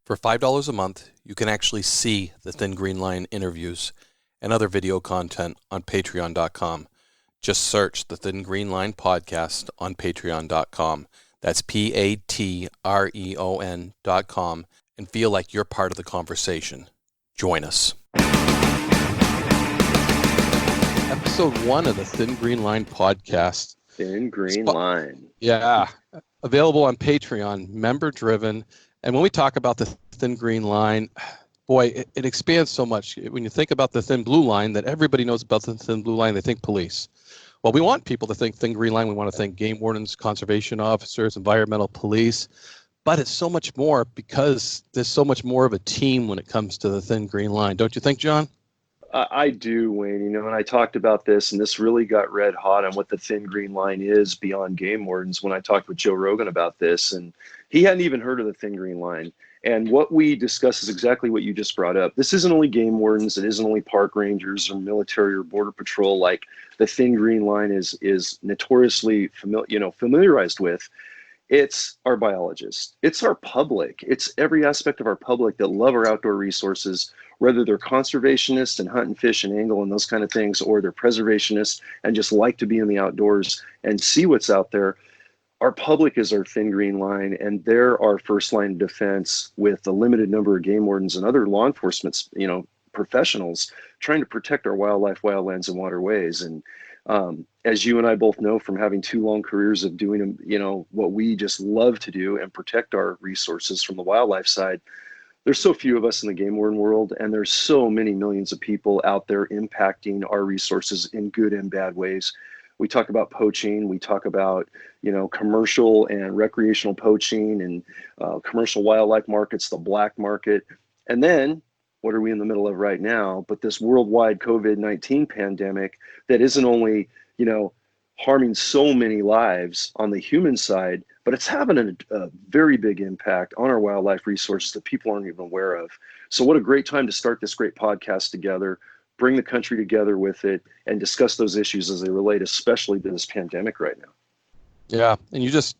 For $5 a month, you can actually see the Thin Green Line interviews and other video content on patreon.com. Just search the Thin Green Line podcast on patreon.com. That's patreon.com, and feel like you're part of the conversation. Join us. Episode 1 of the Thin Green Line podcast. Thin Green Line. Yeah. Available on Patreon, member-driven. And when we talk about the Thin Green Line, boy, it expands so much. When you think about the Thin Blue Line, that everybody knows about the Thin Blue Line, they think police. Well, we want people to think Thin Green Line. We want to think game wardens, conservation officers, environmental police. But it's so much more because there's so much more of a team when it comes to the Thin Green Line. Don't you think, John? I do, Wayne. And I talked about this, and this really got red hot on what the Thin Green Line is beyond game wardens when I talked with Joe Rogan about this. And he hadn't even heard of the Thin Green Line. And what we discuss is exactly what you just brought up. This isn't only game wardens. It isn't only park rangers or military or border patrol like the Thin Green Line is notoriously familiarized with. It's our biologists. It's our public. It's every aspect of our public that love our outdoor resources, whether they're conservationists and hunt and fish and angle and those kind of things, or they're preservationists and just like to be in the outdoors and see what's out there. Our public is our Thin Green Line, and they're our first line of defense with a limited number of game wardens and other law enforcement, professionals trying to protect our wildlife, wildlands, and waterways. And as you and I both know from having 2 long careers of doing, what we just love to do and protect our resources from the wildlife side, there's so few of us in the game warden world, and there's so many millions of people out there impacting our resources in good and bad ways. We talk about poaching, we talk about, commercial and recreational poaching and commercial wildlife markets, the black market. And then what are we in the middle of right now? But this worldwide COVID-19 pandemic that isn't only, harming so many lives on the human side, but it's having a very big impact on our wildlife resources that people aren't even aware of. So what a great time to start this great podcast together, bring the country together with it, and discuss those issues as they relate, especially to this pandemic right now. Yeah, and you just,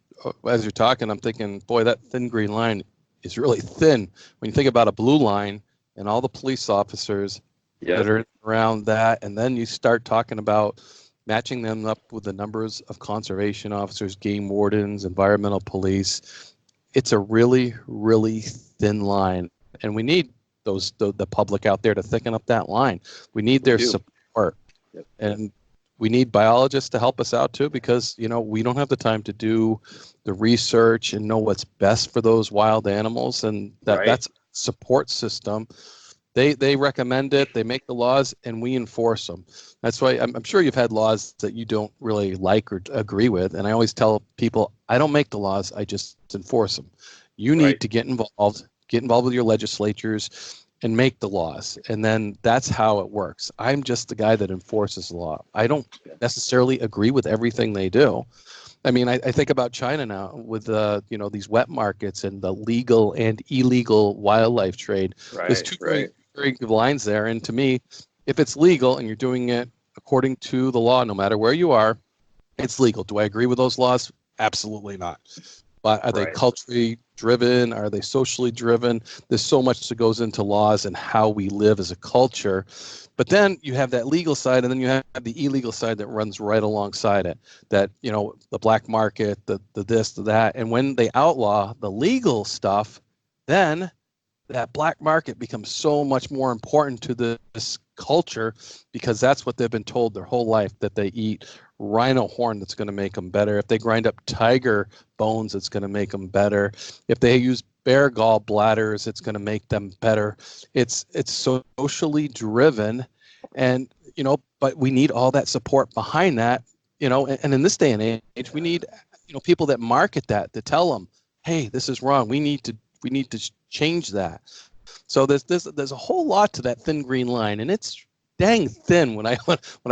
as you're talking, I'm thinking, boy, that Thin Green Line is really thin. When you think about a blue line and all the police officers that are around that, and then you start talking about matching them up with the numbers of conservation officers, game wardens, environmental police, it's a really, really thin line. And we need the public out there to thicken up that line. We need their support. Yep. And we need biologists to help us out too, because, we don't have the time to do the research and know what's best for those wild animals. And that's a support system. They recommend it, they make the laws, and we enforce them. That's why I'm sure you've had laws that you don't really like or agree with. And I always tell people, I don't make the laws, I just enforce them. You need to get involved with your legislatures and make the laws. And then that's how it works. I'm just the guy that enforces the law. I don't necessarily agree with everything they do. I mean, I think about China now with these wet markets and the legal and illegal wildlife trade. There's two very good lines there. And to me, if it's legal and you're doing it according to the law, no matter where you are, it's legal. Do I agree with those laws? Absolutely not. But are they culturally driven? Are they socially driven? There's so much that goes into laws and how we live as a culture. But then you have that legal side, and then you have the illegal side that runs right alongside it. That, the black market, the this, the that. And when they outlaw the legal stuff, then that black market becomes so much more important to this culture, because that's what they've been told their whole life, that they eat rhino horn that's going to make them better. If they grind up tiger bones, it's going to make them better. If they use bear gall bladders, it's going to make them better. It's socially driven, and but we need all that support behind that. And in this day and age, we need people that market that, to tell them, hey, this is wrong. We need to change that. So there's a whole lot to that Thin Green Line, and it's dang thin. When I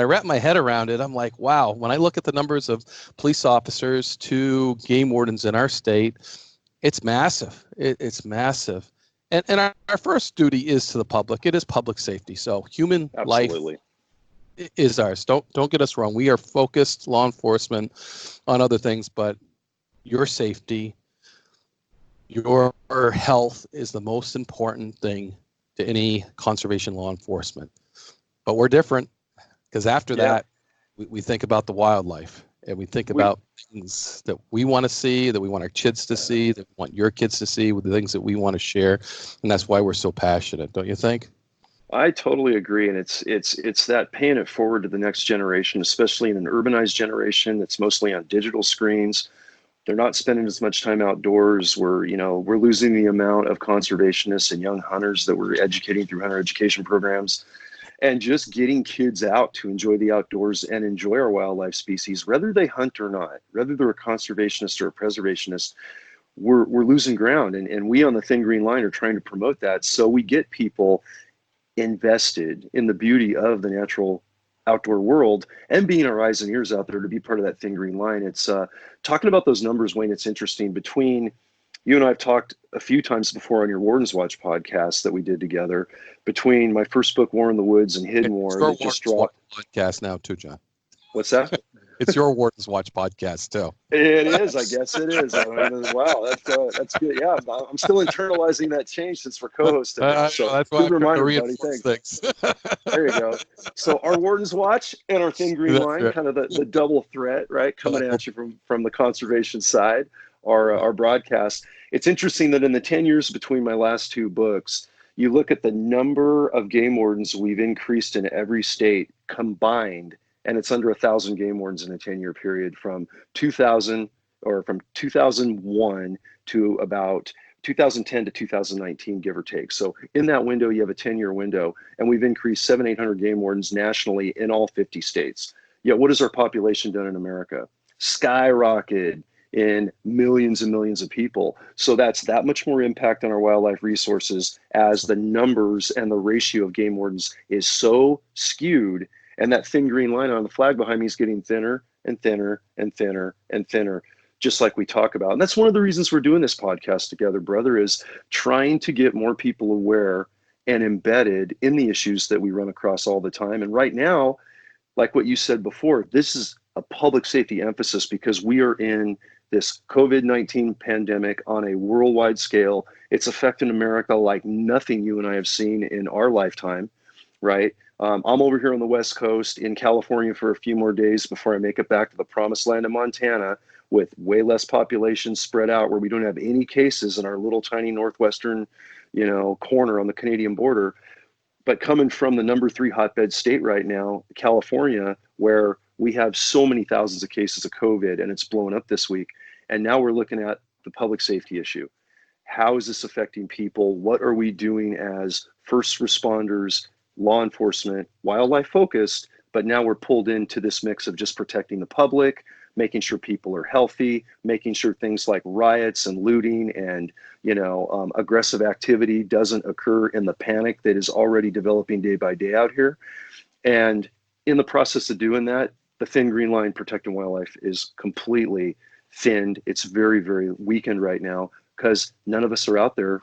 wrap my head around it, I'm like, wow. When I look at the numbers of police officers to game wardens in our state, it's massive. It's massive. And our first duty is to the public. It is public safety. So human life is ours. Don't get us wrong. We are focused law enforcement on other things, but your safety, your health is the most important thing to any conservation law enforcement. But we're different because after that, we think about the wildlife and we think about things that we want to see, that we want our kids to see, that we want your kids to see, with the things that we want to share. And that's why we're so passionate, don't you think? I totally agree, and it's that paying it forward to the next generation, especially in an urbanized generation that's mostly on digital screens. They're not spending as much time outdoors. We're losing the amount of conservationists and young hunters that we're educating through hunter education programs, and just getting kids out to enjoy the outdoors and enjoy our wildlife species, whether they hunt or not, whether they're a conservationist or a preservationist. We're losing ground, and we on the Thin Green Line are trying to promote that, so we get people invested in the beauty of the natural outdoor world and being our eyes and ears out there to be part of that Thin Green Line. It's talking about those numbers, Wayne. It's interesting. Between you and I have talked a few times before on your Warden's Watch podcast that we did together. Between my first book, War in the Woods, and Hidden War, that just dropped. Podcast now too, John. What's that? It's your Warden's Watch podcast too. It is. I guess it is. I mean, wow, that's good. Yeah, I'm still internalizing that change since we're co-hosting. So that's why good reminder, buddy. Thanks. There you go. So our Warden's Watch and our Thin Green Line, kind of the double threat, right? Coming at you from the conservation side, our broadcast. It's interesting that in the 10 years between my last two books, you look at the number of game wardens we've increased in every state combined, and it's under 1,000 game wardens in a 10-year period from 2001 to about 2010 to 2019, give or take. So in that window, you have a 10-year window, and we've increased 700-800 game wardens nationally in all 50 states. Yet what has our population done in America? Skyrocketed in millions and millions of people. So that's that much more impact on our wildlife resources as the numbers and the ratio of game wardens is so skewed. And that Thin Green Line on the flag behind me is getting thinner and thinner and thinner and thinner, just like we talk about. And that's one of the reasons we're doing this podcast together, brother, is trying to get more people aware and embedded in the issues that we run across all the time. And right now, like what you said before, this is a public safety emphasis because we are in this COVID-19 pandemic on a worldwide scale. It's affecting America like nothing you and I have seen in our lifetime, right? I'm over here on the West Coast in California for a few more days before I make it back to the promised land of Montana with way less population spread out, where we don't have any cases in our little tiny northwestern, corner on the Canadian border. But coming from the number 3 hotbed state right now, California, where we have so many thousands of cases of COVID and it's blown up this week. And now we're looking at the public safety issue. How is this affecting people? What are we doing as first responders, law enforcement, wildlife focused, but now we're pulled into this mix of just protecting the public, making sure people are healthy, making sure things like riots and looting and aggressive activity doesn't occur in the panic that is already developing day by day out here. And in the process of doing that, the Thin Green Line protecting wildlife is completely thinned. It's very, very weakened right now because none of us are out there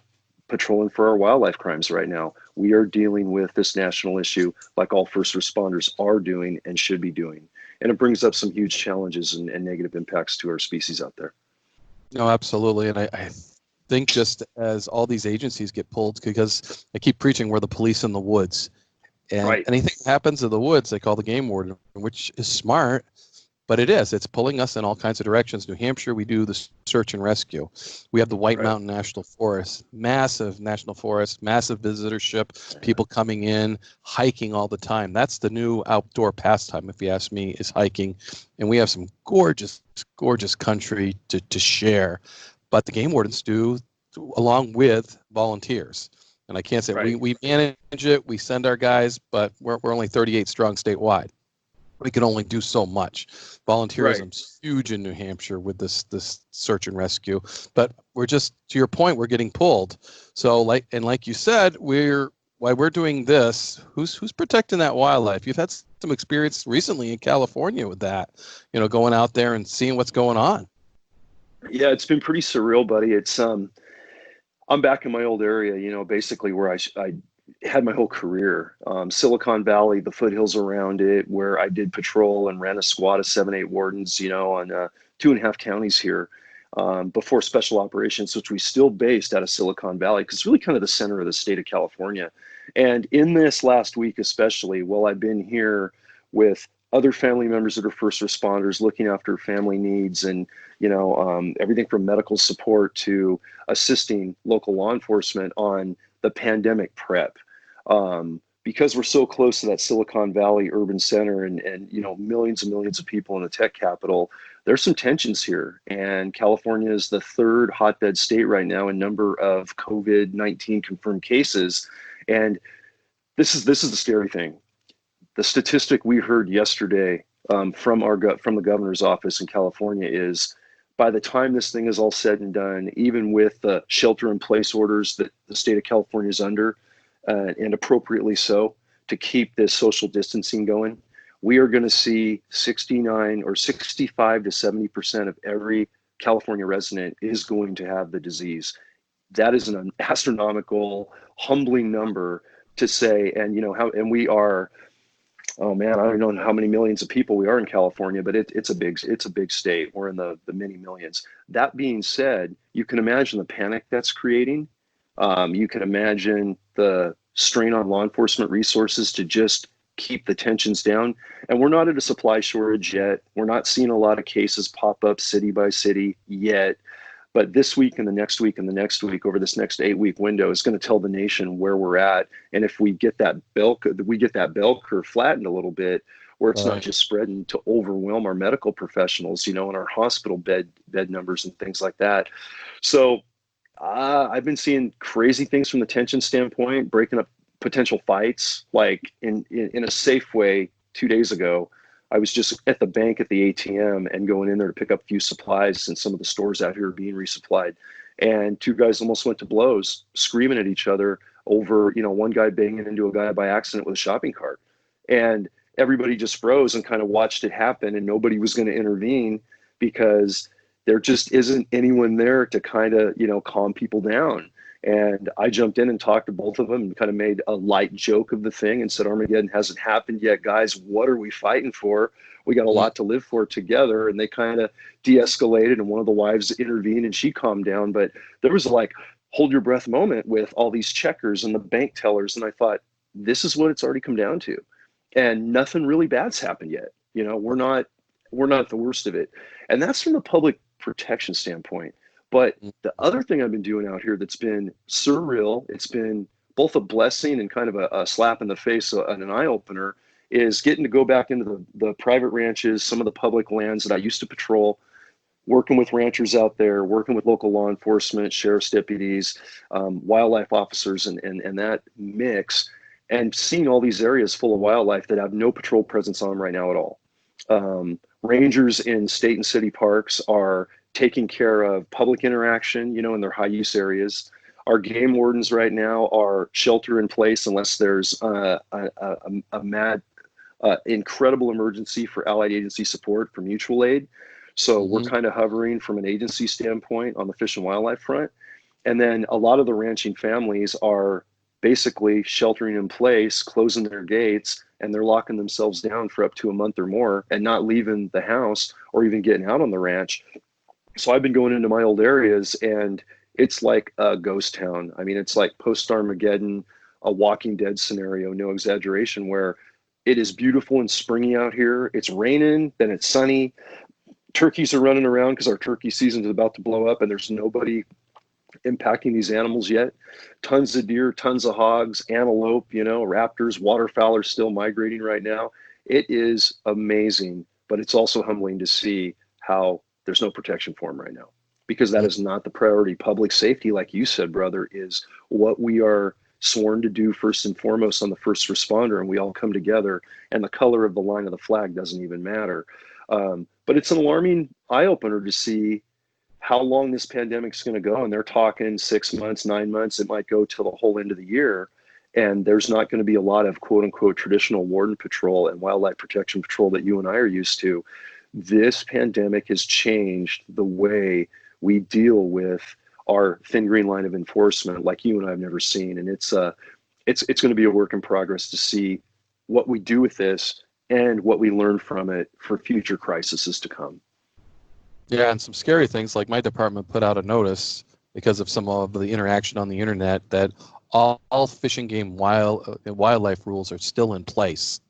patrolling for our wildlife crimes right now. We are dealing with this national issue like all first responders are doing and should be doing. And it brings up some huge challenges and negative impacts to our species out there. No, absolutely. And I think just as all these agencies get pulled, because I keep preaching we're the police in the woods. And anything that happens in the woods, they call the game warden, which is smart. But it's pulling us in all kinds of directions. New Hampshire, we do the search and rescue. We have the White Mountain National Forest, massive national forest, massive visitorship, people coming in, hiking all the time. That's the new outdoor pastime, if you ask me, is hiking. And we have some gorgeous, gorgeous country to share. But the game wardens do, along with volunteers. And I can't say we manage it, we send our guys, but we're only 38 strong statewide. We can only do so much. Volunteerism's huge in New Hampshire with this search and rescue. But we're just, to your point, we're getting pulled. So like you said, while we're doing this, who's protecting that wildlife? You've had some experience recently in California with that, going out there and seeing what's going on. Yeah, it's been pretty surreal, buddy. It's I'm back in my old area, basically where I had my whole career. Silicon Valley, the foothills around it, where I did patrol and ran a squad of 7-8 wardens, on 2.5 counties here. before special operations, which we still based out of Silicon Valley, because it's really kind of the center of the state of California. And in this last week, especially, while I've been here with other family members that are first responders, looking after family needs, and everything from medical support to assisting local law enforcement on the pandemic prep. Because we're so close to that Silicon Valley urban center and millions and millions of people in the tech capital, there's some tensions here. And California is the third hotbed state right now in number of COVID-19 confirmed cases. And this is the scary thing. The statistic we heard yesterday from the governor's office in California is, by the time this thing is all said and done, even with the shelter-in-place orders that the state of California is under, and appropriately so, to keep this social distancing going, we are going to see 69 or 65 to 70% of every California resident is going to have the disease. That is an astronomical, humbling number to say. And we are, oh man, I don't know how many millions of people we are in California, but it's a big state. We're in the many millions. That being said, you can imagine the panic that's creating. You can imagine the strain on law enforcement resources to just keep the tensions down. And we're not at a supply shortage yet. We're not seeing a lot of cases pop up city by city yet. But this week and the next week and the next week, over this next 8-week window, is going to tell the nation where we're at. And if we get that bell curve flattened a little bit, where it's not just spreading to overwhelm our medical professionals, and our hospital bed numbers and things like that. So I've been seeing crazy things from the tension standpoint, breaking up potential fights. Like in a safe way, 2 days ago, I was just at the bank at the ATM and going in there to pick up a few supplies, and some of the stores out here are being resupplied. And two guys almost went to blows, screaming at each other over, one guy banging into a guy by accident with a shopping cart. And everybody just froze and kind of watched it happen, and nobody was going to intervene because there just isn't anyone there to kind of, calm people down. And I jumped in and talked to both of them and kind of made a light joke of the thing and said, Armageddon hasn't happened yet, guys. What are we fighting for? We got a lot to live for together. And they kind of de-escalated, and one of the wives intervened and she calmed down. But there was a hold your breath moment with all these checkers and the bank tellers. And I thought, this is what it's already come down to. And nothing really bad's happened yet. We're not the worst of it. And that's from the public protection standpoint. But the other thing I've been doing out here that's been surreal, it's been both a blessing and kind of a slap in the face and an eye-opener, is getting to go back into the private ranches, some of the public lands that I used to patrol, working with ranchers out there, working with local law enforcement, sheriff's deputies, wildlife officers, and that mix, and seeing all these areas full of wildlife that have no patrol presence on them right now at all. Rangers in state and city parks are taking care of public interaction, in their high use areas. Our game wardens right now are shelter in place unless there's a mad, incredible emergency for allied agency support for mutual aid. So we're kind of hovering from an agency standpoint on the fish and wildlife front. And then a lot of the ranching families are basically sheltering in place, closing their gates, and they're locking themselves down for up to a month or more and not leaving the house or even getting out on the ranch. So I've been going into my old areas, and it's like a ghost town. I mean, it's like post-Armageddon, a Walking Dead scenario, no exaggeration, where it is beautiful and springy out here. It's raining, then it's sunny. Turkeys are running around because our turkey season is about to blow up, and there's nobody impacting these animals yet. Tons of deer, tons of hogs, antelope, raptors, waterfowl are still migrating right now. It is amazing, but it's also humbling to see how there's no protection for them right now, because that is not the priority. Public safety, like you said, brother, is what we are sworn to do first and foremost on the first responder, and we all come together, and the color of the line of the flag doesn't even matter. But it's an alarming eye-opener to see how long this pandemic's going to go. And they're talking 6 months, 9 months. It might go till the whole end of the year. And there's not going to be a lot of quote unquote traditional warden patrol and wildlife protection patrol that you and I are used to. This pandemic has changed the way we deal with our thin green line of enforcement like you and I have never seen. And it's going to be a work in progress to see what we do with this and what we learn from it for future crises to come. Yeah, and some scary things like my department put out a notice because of some of the interaction on the internet that all fish and game wildlife rules are still in place.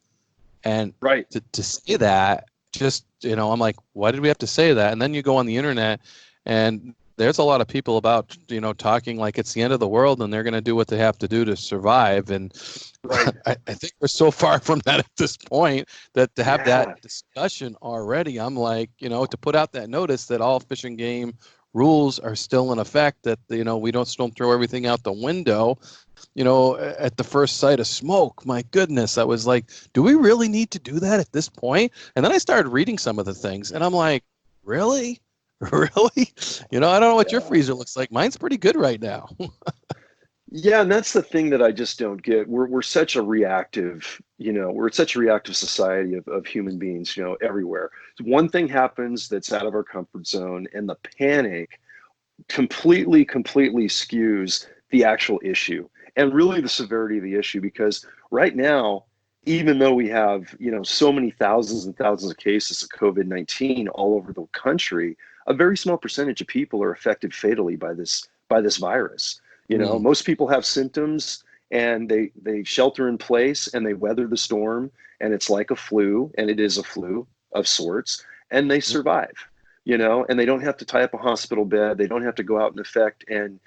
And Right. to say that, just, I'm like, why did we have to say that? And then you go on the internet and there's a lot of people about, talking like it's the end of the world and they're going to do what they have to do to survive. And Right. I think we're so far from that at this point that to have Yeah. that discussion already, I'm like, to put out that notice that all fish and game rules are still in effect, that, we don't throw everything out the window, at the first sight of smoke. My goodness, I was like, do we really need to do that at this point? And then I started reading some of the things and I'm like, really? Really? I don't know what your Yeah. freezer looks like. Mine's pretty good right now. Yeah, and that's the thing that I just don't get. We're such a reactive, we're such a reactive society of human beings, everywhere. One thing happens that's out of our comfort zone, and the panic completely skews the actual issue and really the severity of the issue. Because right now, even though we have, so many thousands and thousands of cases of COVID-19 all over the country, a very small percentage of people are affected fatally by this virus. Mm, Most people have symptoms and they shelter in place and they weather the storm, and it's like a flu, and it is a flu of sorts, and they survive. And they don't have to tie up a hospital bed. They don't have to go out and affect and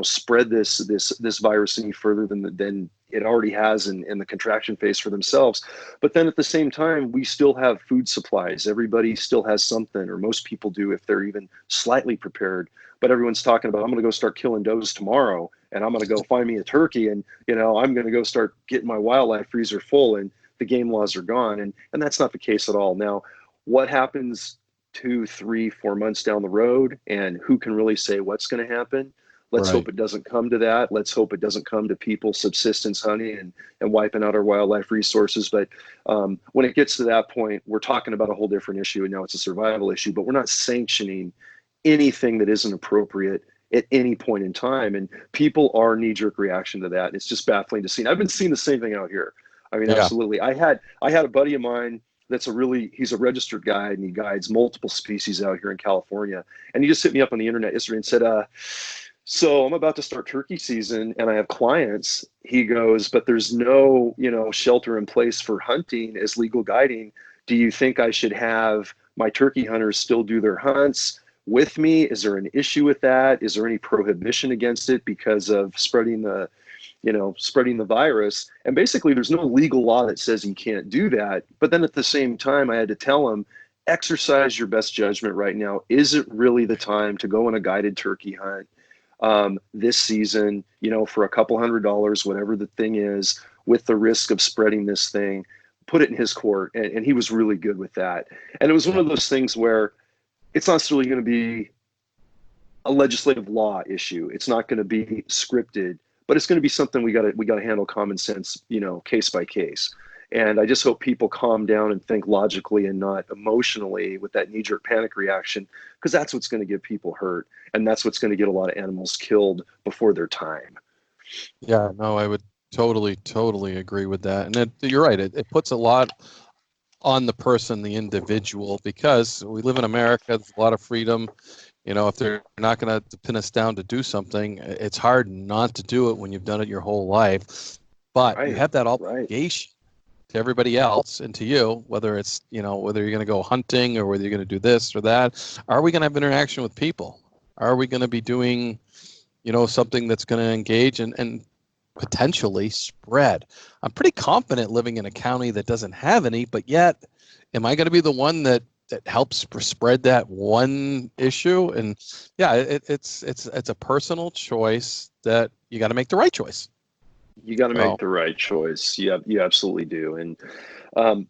spread this virus any further than it already has in the contraction phase for themselves. But then at the same time, we still have food supplies. Everybody still has something, or most people do if they're even slightly prepared. But everyone's talking about, I'm going to go start killing does tomorrow, and I'm going to go find me a turkey, and I'm going to go start getting my wildlife freezer full, and the game laws are gone, and that's not the case at all. Now, what happens 2, 3, 4 months down the road, and who can really say what's going to happen? Let's right. hope it doesn't come to that. Let's hope it doesn't come to people subsistence hunting and wiping out our wildlife resources. But when it gets to that point, we're talking about a whole different issue, and now it's a survival issue. But we're not sanctioning anything that isn't appropriate at any point in time. And people are knee-jerk reaction to that. And it's just baffling to see. And I've been seeing the same thing out here. I mean, Yeah. absolutely. I had a buddy of mine he's a registered guide, and he guides multiple species out here in California. And he just hit me up on the internet yesterday and said, so I'm about to start turkey season and I have clients. He goes, but there's no, shelter in place for hunting as legal guiding. Do you think I should have my turkey hunters still do their hunts with me? Is there an issue with that? Is there any prohibition against it because of spreading the virus? And basically there's no legal law that says you can't do that. But then at the same time, I had to tell him, exercise your best judgment right now. Is it really the time to go on a guided turkey hunt this season, for a couple $100, whatever the thing is, with the risk of spreading this thing? Put it in his court. And he was really good with that. And it was one Yeah. of those things where it's not necessarily going to be a legislative law issue. It's not going to be scripted, but it's going to be something we got to handle common sense, case by case. And I just hope people calm down and think logically and not emotionally with that knee-jerk panic reaction, because that's what's going to get people hurt, and that's what's going to get a lot of animals killed before their time. Yeah, no, I would totally agree with that. And you're right. It puts a lot on the person, the individual, because we live in America. There's a lot of freedom. If they're not going to pin us down to do something, it's hard not to do it when you've done it your whole life. But you Right, have that right. obligation to everybody else and to you, whether it's, whether you're going to go hunting or whether you're going to do this or that. Are we going to have interaction with people? Are we going to be doing, something that's going to engage and potentially spread? I'm pretty confident living in a county that doesn't have any, but yet, am I going to be the one that helps spread that one issue? And yeah, it's a personal choice that you got to make the right choice. You got to So, make the right choice. You absolutely do. And um,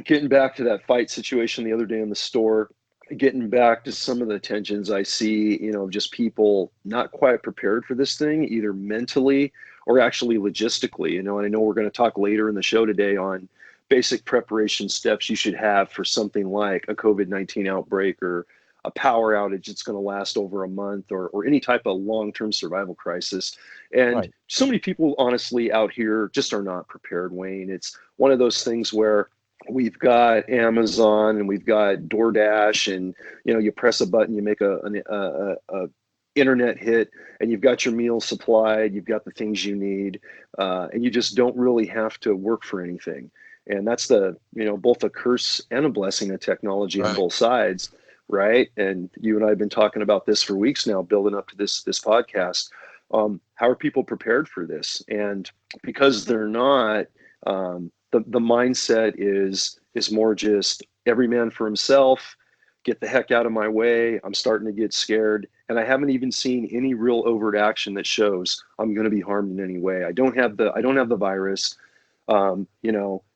getting back to that fight situation the other day in the store, getting back to some of the tensions I see, just people not quite prepared for this thing, either mentally or actually logistically, and I know we're going to talk later in the show today on basic preparation steps you should have for something like a COVID-19 outbreak or a power outage that's going to last over a month, or any type of long-term survival crisis. And right. so many people honestly out here just are not prepared, Wayne. It's one of those things where we've got Amazon, and we've got DoorDash, and you press a button, you make a internet hit, and you've got your meals supplied, you've got the things you need, and you just don't really have to work for anything. And that's the both a curse and a blessing of technology on Right. both sides, right? And you and I have been talking about this for weeks now, building up to this podcast. How are people prepared for this? And because they're not, the mindset is more just every man for himself. Get the heck out of my way. I'm starting to get scared, and I haven't even seen any real overt action that shows I'm going to be harmed in any way. I don't have the virus.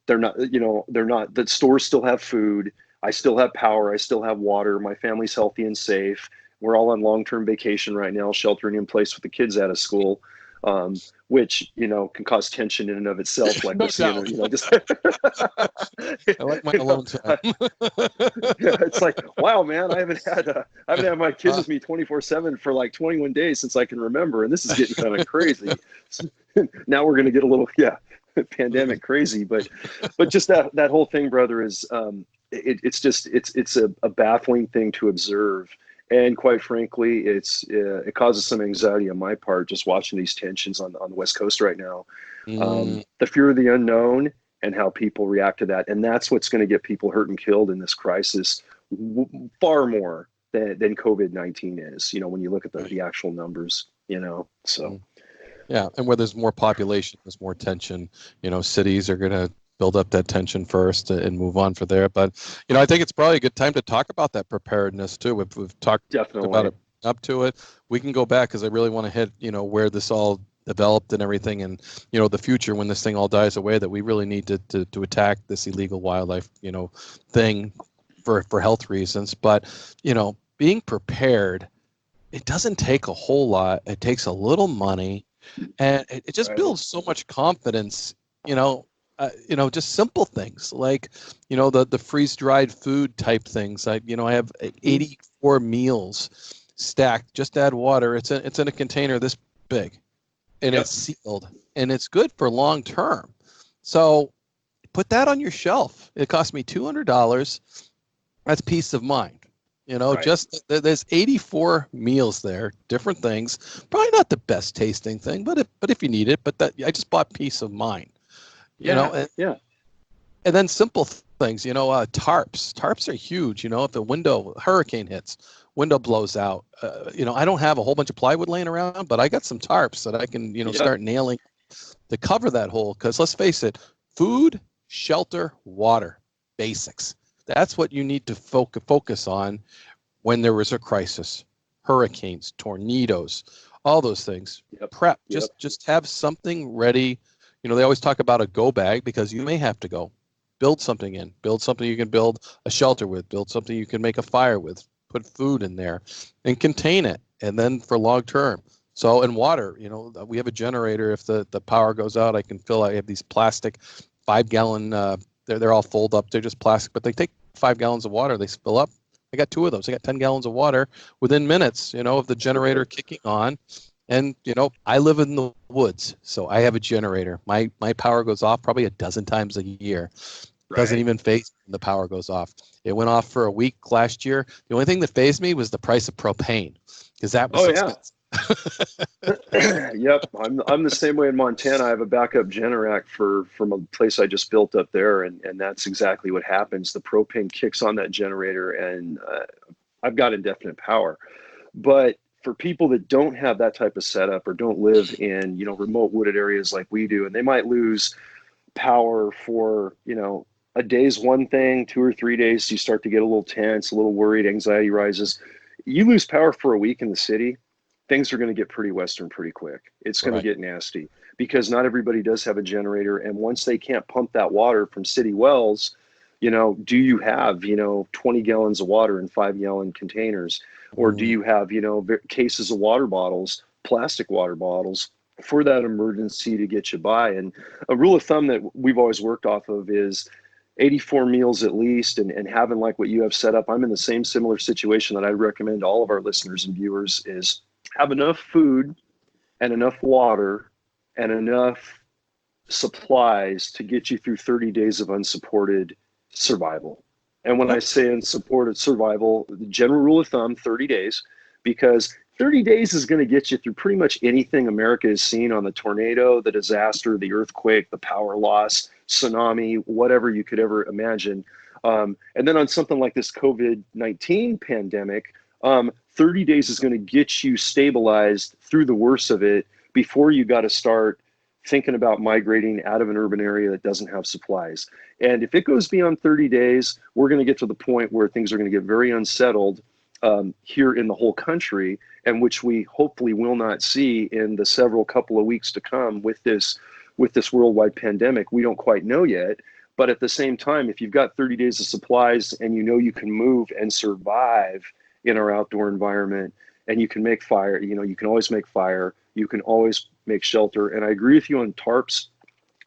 They're not. They're not. The stores still have food. I still have power. I still have water. My family's healthy and safe. We're all on long-term vacation right now, sheltering in place with the kids out of school, which can cause tension in and of itself. Like No we're seeing, doubt. just I like my alone time. yeah, it's like, wow, man, I haven't had my kids with me 24/7 for like 21 days since I can remember, and this is getting kind of crazy. Now we're gonna get a little pandemic crazy, but just that whole thing, brother, is it's a baffling thing to observe. And quite frankly, it causes some anxiety on my part just watching these tensions on the West Coast right now. The fear of the unknown and how people react to that, and that's what's going to get people hurt and killed in this crisis far more than COVID-19 is. When you look at the actual numbers, so. Yeah, and where there's more population, there's more tension. Cities are going to build up that tension first and move on from there. But I think it's probably a good time to talk about that preparedness too. We've talked Definitely about it up to it. We can go back because I really want to hit where this all developed and everything, and the future when this thing all dies away. That we really need to attack this illegal wildlife thing for health reasons. But being prepared, it doesn't take a whole lot. It takes a little money, and it just builds so much confidence. Just simple things like, the freeze-dried food type things. I have 84 meals stacked. Just add water. It's in a container this big, and it's sealed, and it's good for long term. So put that on your shelf. It cost me $200. That's peace of mind. Just there's 84 meals there, different things. Probably not the best tasting thing, but if you need it, but that I just bought peace of mind. And then simple things, tarps. Tarps are huge. If a hurricane hits, window blows out, I don't have a whole bunch of plywood laying around, but I got some tarps that I can, start nailing to cover that hole. Because let's face it, food, shelter, water, basics. That's what you need to focus on when there is a crisis. Hurricanes, tornadoes, all those things. Prep. Just have something ready. They always talk about a go bag because you may have to go. Build something in. Build something you can build a shelter with. Build something you can make a fire with. Put food in there and contain it. And then for long term. So, and water, we have a generator. If the power goes out, I can fill. I have these plastic 5-gallon, they're all fold up. They're just plastic, but they take 5 gallons of water. They fill up. I got 2 of those. I got 10 gallons of water within minutes, of the generator kicking on. And, I live in the woods, so I have a generator. My power goes off probably a dozen times a year. It doesn't even faze me when the power goes off. It went off for a week last year. The only thing that fazed me was the price of propane, because that was expensive. Yep, I'm the same way in Montana. I have a backup Generac from a place I just built up there, and that's exactly what happens. The propane kicks on that generator, and I've got indefinite power. But for people that don't have that type of setup or don't live in remote wooded areas like we do, and they might lose power for a day's one thing, 2 or 3 days, you start to get a little tense, a little worried, anxiety rises. You lose power for a week in the city, things are going to get pretty Western pretty quick. It's going to get nasty because not everybody does have a generator. And once they can't pump that water from city wells, do you have, 20 gallons of water in 5-gallon containers? Or do you have, cases of water bottles, plastic water bottles for that emergency to get you by? And a rule of thumb that we've always worked off of is 84 meals at least, and having like what you have set up. I'm in the same similar situation that I recommend all of our listeners and viewers is have enough food and enough water and enough supplies to get you through 30 days of unsupported Survival. And when I Yep. say in support of survival, the general rule of thumb, 30 days, because 30 days is going to get you through pretty much anything America has seen on the tornado, the disaster, the earthquake, the power loss, tsunami, whatever you could ever imagine. And then on something like this COVID-19 pandemic, 30 days is going to get you stabilized through the worst of it before you got to start thinking about migrating out of an urban area that doesn't have supplies. And if it goes beyond 30 days, we're going to get to the point where things are going to get very unsettled here in the whole country, and which we hopefully will not see in the several couple of weeks to come with this worldwide pandemic. We don't quite know yet. But at the same time, if you've got 30 days of supplies and you know you can move and survive in our outdoor environment, and you can make fire, you can always make fire, you can always make shelter. And I agree with you on tarps,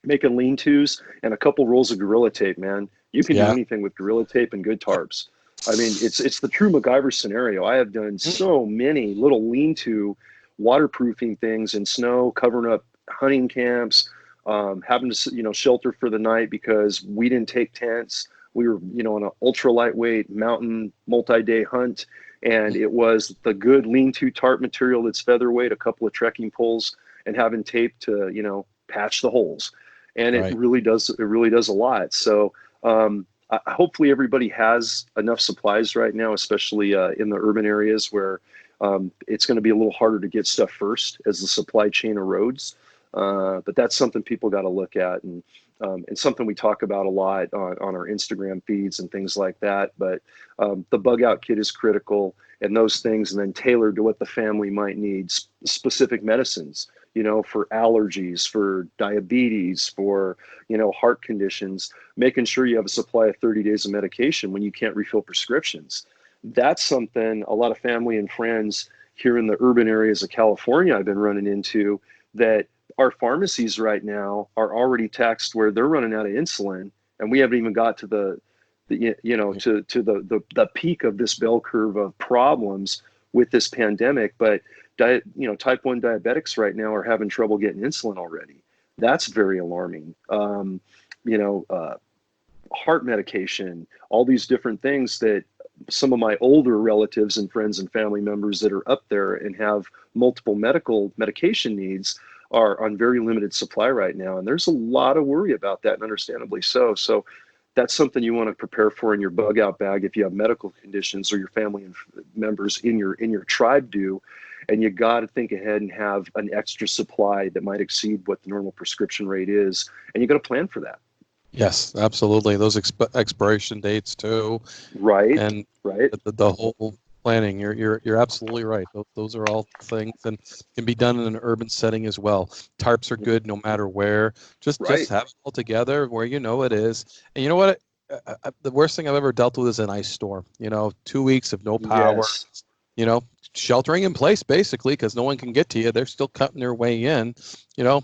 making lean-tos and a couple rolls of Gorilla Tape, man. You can do anything with Gorilla Tape and good tarps. I mean, it's the true MacGyver scenario. I have done so many little lean-to waterproofing things in snow, covering up hunting camps, having to, shelter for the night because we didn't take tents. We were, on an ultra lightweight mountain multi-day hunt. And it was the good lean-to tarp material that's featherweight, a couple of trekking poles, and having tape to, patch the holes. And it really does a lot. So hopefully everybody has enough supplies right now, especially in the urban areas where it's going to be a little harder to get stuff first as the supply chain erodes. But that's something people got to look at, and something we talk about a lot on our Instagram feeds and things like that. But the bug out kit is critical, and those things, and then tailored to what the family might need, specific medicines, for allergies, for diabetes, for, heart conditions, making sure you have a supply of 30 days of medication when you can't refill prescriptions. That's something a lot of family and friends here in the urban areas of California I've been running into, that our pharmacies right now are already taxed where they're running out of insulin, and we haven't even got to the peak of this bell curve of problems with this pandemic. But type 1 diabetics right now are having trouble getting insulin already. That's very alarming. Heart medication, all these different things that some of my older relatives and friends and family members that are up there and have multiple medication needs are on very limited supply right now. And there's a lot of worry about that, and understandably so. So that's something you want to prepare for in your bug out bag if you have medical conditions or your family members in your tribe do. And you got to think ahead and have an extra supply that might exceed what the normal prescription rate is. And you got to plan for that. Yes, absolutely. Those expiration dates too. Right. And right. The whole planning. You're absolutely right. Those are all things, and can be done in an urban setting as well. Tarps are good no matter where. Just have it all together where it is. And you know what? The worst thing I've ever dealt with is an ice storm. 2 weeks of no power. Yes. Sheltering in place basically because no one can get to you. They're still cutting their way in.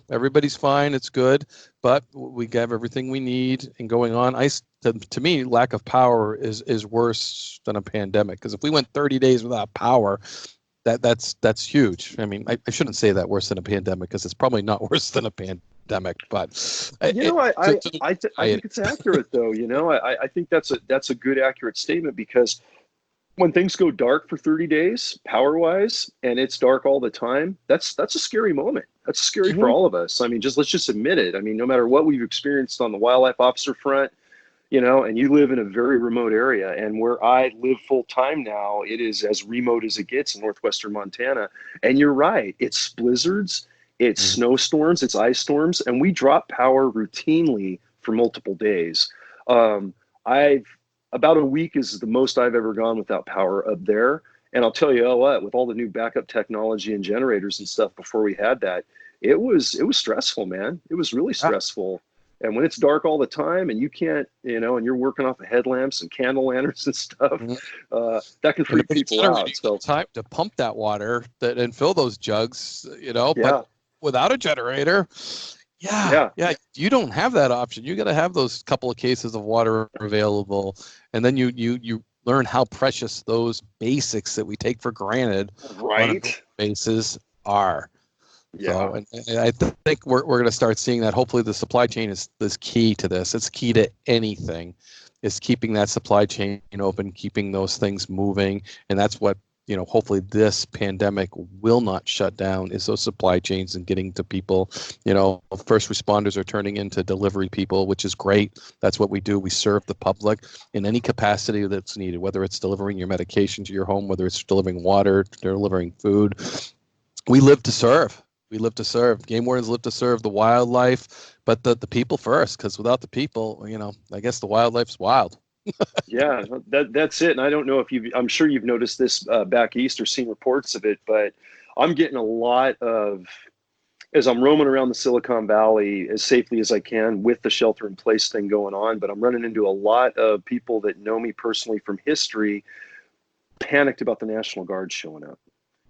Everybody's fine. It's good, but we have everything we need and going on. Ice, to me, lack of power is worse than a pandemic, because if we went 30 days without power, that's huge. I mean, I shouldn't say that worse than a pandemic, because it's probably not worse than a pandemic. But I think it's accurate though. I think that's a good accurate statement, because when things go dark for 30 days, power-wise, and it's dark all the time, that's a scary moment. That's scary for all of us. I mean, let's just admit it. I mean, no matter what we've experienced on the wildlife officer front, and you live in a very remote area, and where I live full time now, it is as remote as it gets in northwestern Montana. And you're right, it's blizzards, it's snowstorms, it's ice storms, and we drop power routinely for multiple days. About a week is the most I've ever gone without power up there. And I'll tell you what, with all the new backup technology and generators and stuff before we had that, it was stressful, man. It was really stressful. And when it's dark all the time and you can't, and you're working off of headlamps and candle lanterns and stuff, that can freak people out. So time to pump that water and fill those jugs, but without a generator, you don't have that option. You got to have those couple of cases of water available, and then you learn how precious those basics that we take for granted on a basis are. So, and I think we're going to start seeing that. Hopefully, the supply chain is key to this. It's key to anything. is keeping that supply chain open, keeping those things moving. And that's what, hopefully this pandemic will not shut down, is those supply chains and getting to people. First responders are turning into delivery people, which is great. That's what we do. We serve the public in any capacity that's needed, whether it's delivering your medication to your home, whether it's delivering water, delivering food. We live to serve. We live to serve. Game wardens live to serve the wildlife, but the people first, because without the people, I guess the wildlife's wild. Yeah, that's it. And I don't know if I'm sure you've noticed this back east or seen reports of it, but I'm getting a lot of, as I'm roaming around the Silicon Valley as safely as I can with the shelter in place thing going on, but I'm running into a lot of people that know me personally from history, panicked about the National Guard showing up.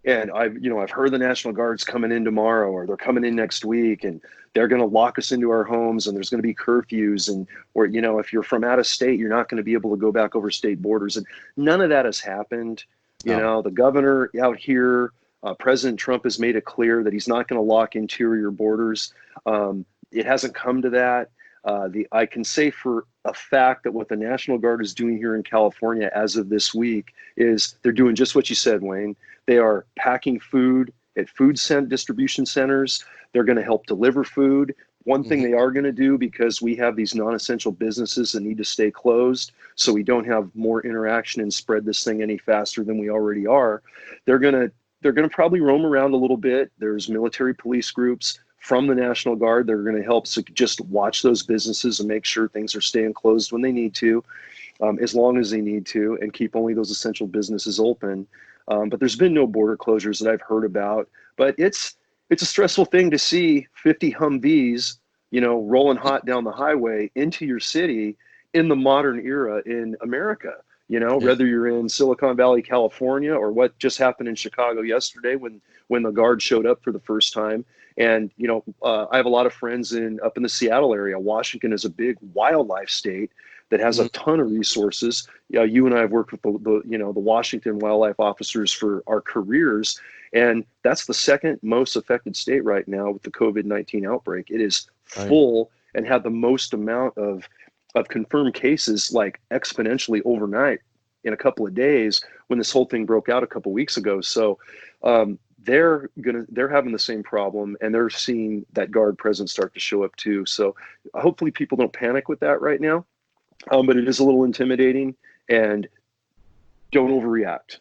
And I've heard the National Guard's coming in tomorrow, or they're coming in next week, and they're going to lock us into our homes, and there's going to be curfews, and or if you're from out of state, you're not going to be able to go back over state borders. And none of that has happened. The governor out here, President Trump, has made it clear that he's not going to lock interior borders. It hasn't come to that. I can say for a fact that what the National Guard is doing here in California as of this week is they're doing just what you said, Wayne. They are packing food at distribution centers. They're going to help deliver food. One thing they are going to do, because we have these non-essential businesses that need to stay closed so we don't have more interaction and spread this thing any faster than we already are, they're going to probably roam around a little bit. There's military police groups from the National Guard that are going to help just watch those businesses and make sure things are staying closed when they need to, as long as they need to, and keep only those essential businesses open. But there's been no border closures that I've heard about. But it's a stressful thing to see 50 Humvees, rolling hot down the highway into your city in the modern era in America. Whether you're in Silicon Valley, California, or what just happened in Chicago yesterday when the Guard showed up for the first time. And, I have a lot of friends up in the Seattle area. Washington is a big wildlife state that has a ton of resources. You and I have worked with the Washington wildlife officers for our careers. And that's the second most affected state right now with the COVID-19 outbreak. It is full and had the most amount of confirmed cases, like exponentially overnight in a couple of days when this whole thing broke out a couple of weeks ago. So they're having the same problem, and they're seeing that Guard presence start to show up too. So hopefully people don't panic with that right now. But it is a little intimidating, and don't overreact.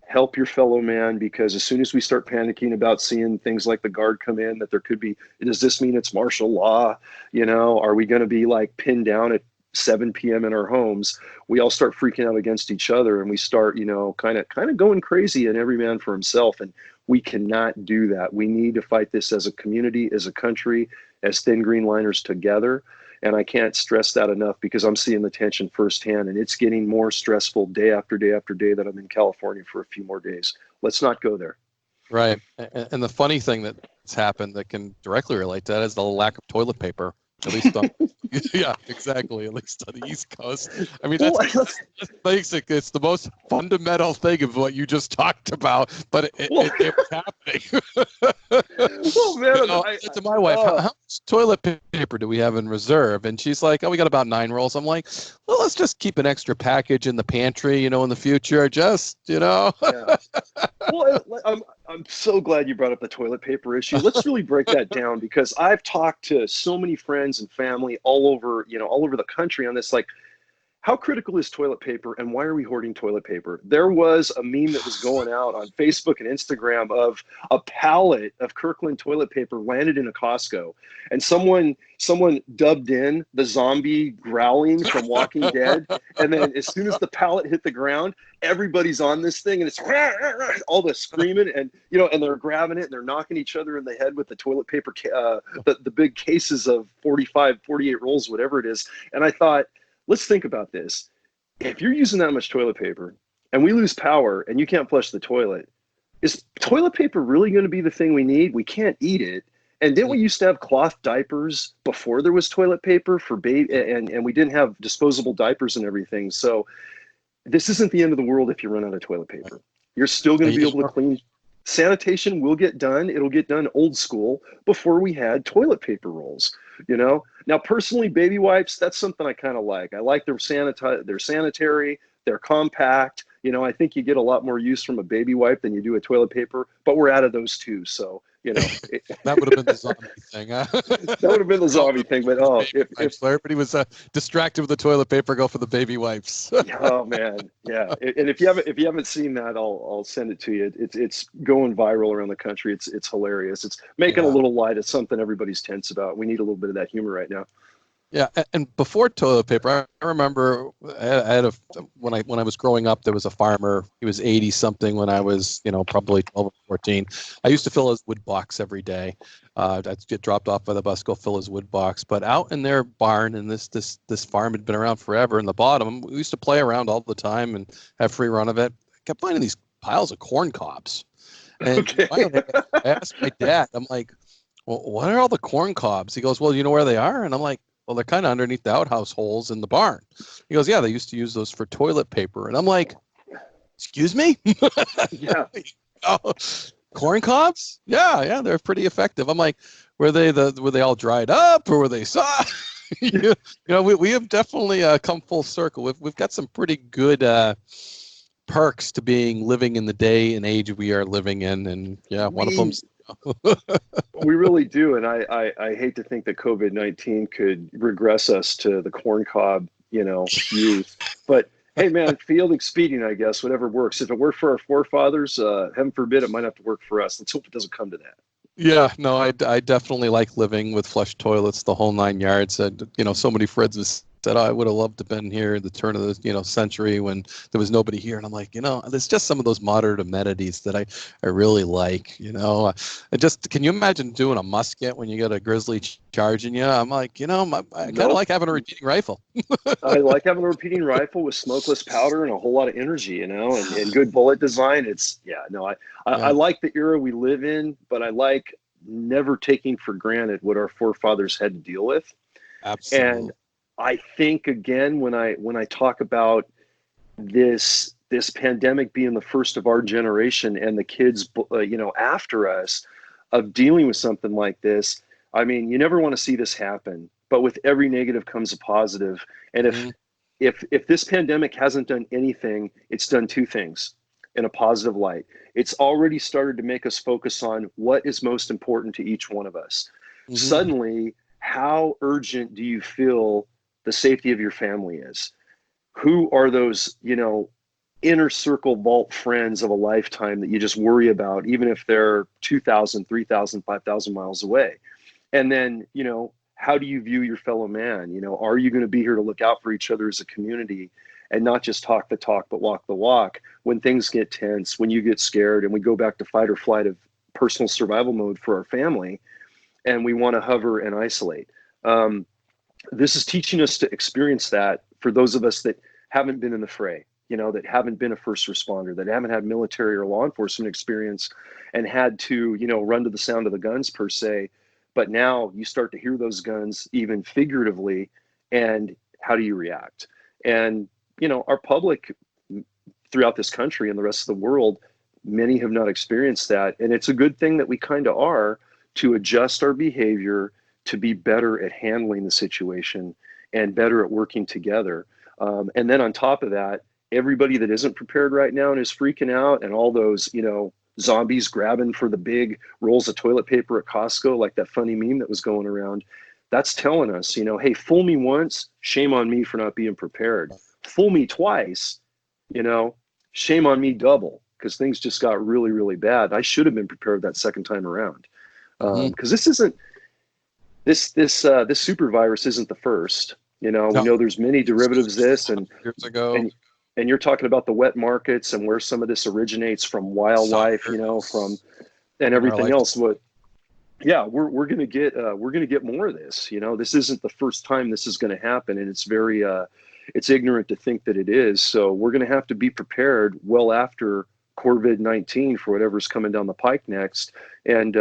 Help your fellow man, because as soon as we start panicking about seeing things like the Guard come in, that there could be, does this mean it's martial law? Are we going to be like pinned down at 7 p.m. in our homes? We all start freaking out against each other, and we start, kind of going crazy, and every man for himself. And we cannot do that. We need to fight this as a community, as a country, as Thin Green Liners together. And I can't stress that enough, because I'm seeing the tension firsthand, and it's getting more stressful day after day after day that I'm in California for a few more days. Let's not go there. Right. And the funny thing that's happened that can directly relate to that is the lack of toilet paper. At least on, yeah, exactly. At least on the East Coast. I mean, that's basic. It's the most fundamental thing of what you just talked about, but it was happening. Well, man, I said to my wife, how much toilet paper do we have in reserve? And she's like, we got about 9 rolls. I'm like, well, let's just keep an extra package in the pantry, in the future, just, Yeah. Well, I'm so glad you brought up the toilet paper issue. Let's really break that down, because I've talked to so many friends and family all over the country on this. Like, how critical is toilet paper, and why are we hoarding toilet paper? There was a meme that was going out on Facebook and Instagram of a pallet of Kirkland toilet paper landed in a Costco, and someone dubbed in the zombie growling from Walking Dead, and then as soon as the pallet hit the ground, everybody's on this thing, and it's all the screaming, and and they're grabbing it, and they're knocking each other in the head with the toilet paper, the big cases of 45, 48 rolls, whatever it is. And I thought, let's think about this. If you're using that much toilet paper and we lose power and you can't flush the toilet, is toilet paper really going to be the thing we need? We can't eat it. And didn't we used to have cloth diapers before there was toilet paper for baby, and we didn't have disposable diapers and everything. So this isn't the end of the world if you run out of toilet paper. You're still going to be able to clean. Sanitation will get done. It'll get done old school before we had toilet paper rolls. Now, personally, baby wipes, that's something I kind of like. I like they're sanitary, they're compact. I think you get a lot more use from a baby wipe than you do a toilet paper, but we're out of those two. So, that would have been the zombie thing. Huh? That would have been the zombie thing, but if everybody was distracted with the toilet paper, go for the baby wipes. Oh man, yeah. And if you haven't seen that, I'll send it to you. It's going viral around the country. It's hilarious. It's making a little light of something everybody's tense about. We need a little bit of that humor right now. Yeah, and before toilet paper, I remember when I was growing up, there was a farmer. He was 80 something when I was, probably 12 or 14. I used to fill his wood box every day. I'd get dropped off by the bus, go fill his wood box. But out in their barn, and this farm had been around forever. In the bottom, we used to play around all the time and have free run of it. I kept finding these piles of corn cobs, and finally, I asked my dad. I'm like, "Well, what are all the corn cobs?" He goes, "Well, you know where they are?" And I'm like, "Well, they're kind of underneath the outhouse holes in the barn." He goes, "Yeah, they used to use those for toilet paper." And I'm like, "Excuse me?" Yeah. Corn cobs? Yeah, they're pretty effective. I'm like, were they all dried up, or were they soft? We have definitely come full circle. We've got some pretty good perks to living in the day and age we are living in, and one of them's. We really do, and I hate to think that COVID-19 could regress us to the corncob, youth. But hey, man, field expedient, I guess, whatever works. If it worked for our forefathers, heaven forbid, it might have to work for us. Let's hope it doesn't come to that. Yeah, no, I definitely like living with flush toilets, the whole 9 yards. So many friends have said, I would have loved to have been here at the turn of the century when there was nobody here. And I'm like, there's just some of those modern amenities that I really like. Can you imagine doing a musket when you got a grizzly charging you? I'm like, I kind of like having a repeating rifle. I like having a repeating rifle with smokeless powder and a whole lot of energy, and good bullet design. I like the era we live in, but I like never taking for granted what our forefathers had to deal with. Absolutely. And I think, again, when I talk about this pandemic being the first of our generation and the kids, after us, of dealing with something like this, I mean, you never want to see this happen, but with every negative comes a positive. And if this pandemic hasn't done anything, it's done two things in a positive light. It's already started to make us focus on what is most important to each one of us. Mm-hmm. Suddenly, how urgent do you feel the safety of your family is? Who are those, inner circle vault friends of a lifetime that you just worry about, even if they're 2,000, 3,000, 5,000 miles away? And then, how do you view your fellow man? Are you going to be here to look out for each other as a community and not just talk the talk, but walk the walk when things get tense, when you get scared and we go back to fight or flight of personal survival mode for our family and we want to hover and isolate? This is teaching us to experience that for those of us that haven't been in the fray, that haven't been a first responder, that haven't had military or law enforcement experience and had to, run to the sound of the guns per se. But now you start to hear those guns even figuratively, and how do you react? And, our public throughout this country and the rest of the world, many have not experienced that. And it's a good thing that we kind of are, to adjust our behavior to be better at handling the situation and better at working together. And then on top of that, everybody that isn't prepared right now and is freaking out, and all those, zombies grabbing for the big rolls of toilet paper at Costco, like that funny meme that was going around, that's telling us, hey, fool me once, shame on me for not being prepared. Fool me twice, shame on me double, because things just got really, really bad. I should have been prepared that second time around. Because this isn't, this super virus isn't the first. We know there's many derivatives this, and years ago. And you're talking about the wet markets and where some of this originates from wildlife, from and everything else. We're gonna get more of this. This isn't the first time this is going to happen, and it's very it's ignorant to think that it is. So we're going to have to be prepared well after COVID-19 for whatever's coming down the pike next, and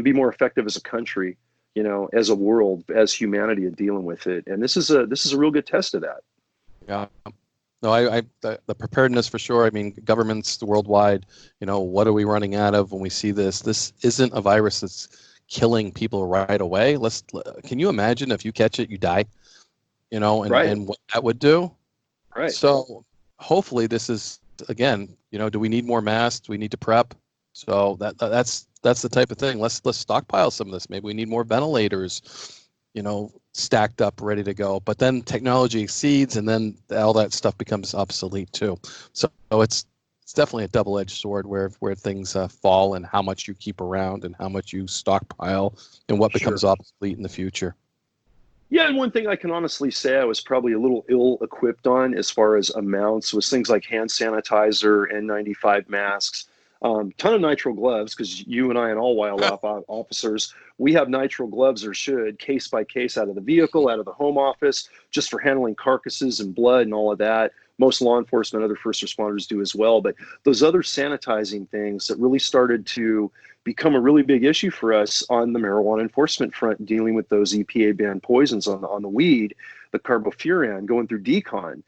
be more effective as a country, as a world, as humanity at dealing with it. And this is a real good test of that. Yeah. No, the preparedness for sure. I mean, governments worldwide, what are we running out of when we see this? This isn't a virus that's killing people right away. Can you imagine if you catch it, you die, and what that would do? Right. So hopefully this is, again, do we need more masks? Do we need to prep? So that's the type of thing. Let's stockpile some of this. Maybe we need more ventilators, stacked up, ready to go. But then technology exceeds, and then all that stuff becomes obsolete too. So it's definitely a double-edged sword where things fall, and how much you keep around and how much you stockpile and what becomes obsolete in the future. Yeah, and one thing I can honestly say I was probably a little ill-equipped on as far as amounts was things like hand sanitizer, N95 masks, ton of nitrile gloves, because you and I and all wildlife officers, we have nitrile gloves, or should, case by case, out of the vehicle, out of the home office, just for handling carcasses and blood and all of that. Most law enforcement, other first responders do as well. But those other sanitizing things that really started to become a really big issue for us on the marijuana enforcement front, dealing with those EPA banned poisons on the weed, the carbofuran going through decon.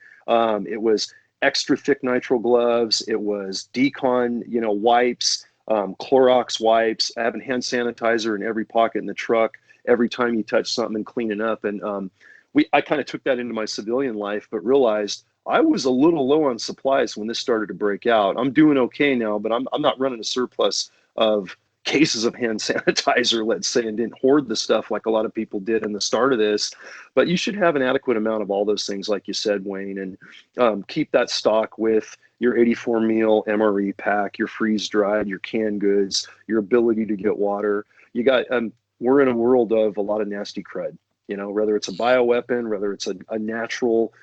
It was extra thick nitrile gloves. It was decon, wipes, Clorox wipes, having hand sanitizer in every pocket in the truck every time you touch something and cleaning up. And I kind of took that into my civilian life, but realized I was a little low on supplies when this started to break out. I'm doing okay now, but I'm not running a surplus of cases of hand sanitizer, let's say, and didn't hoard the stuff like a lot of people did in the start of this. But you should have an adequate amount of all those things, like you said, Wayne, and keep that stock with your 84 meal MRE pack, your freeze dried, your canned goods, your ability to get water. You got, we're in a world of a lot of nasty crud, whether it's a bioweapon, whether it's a natural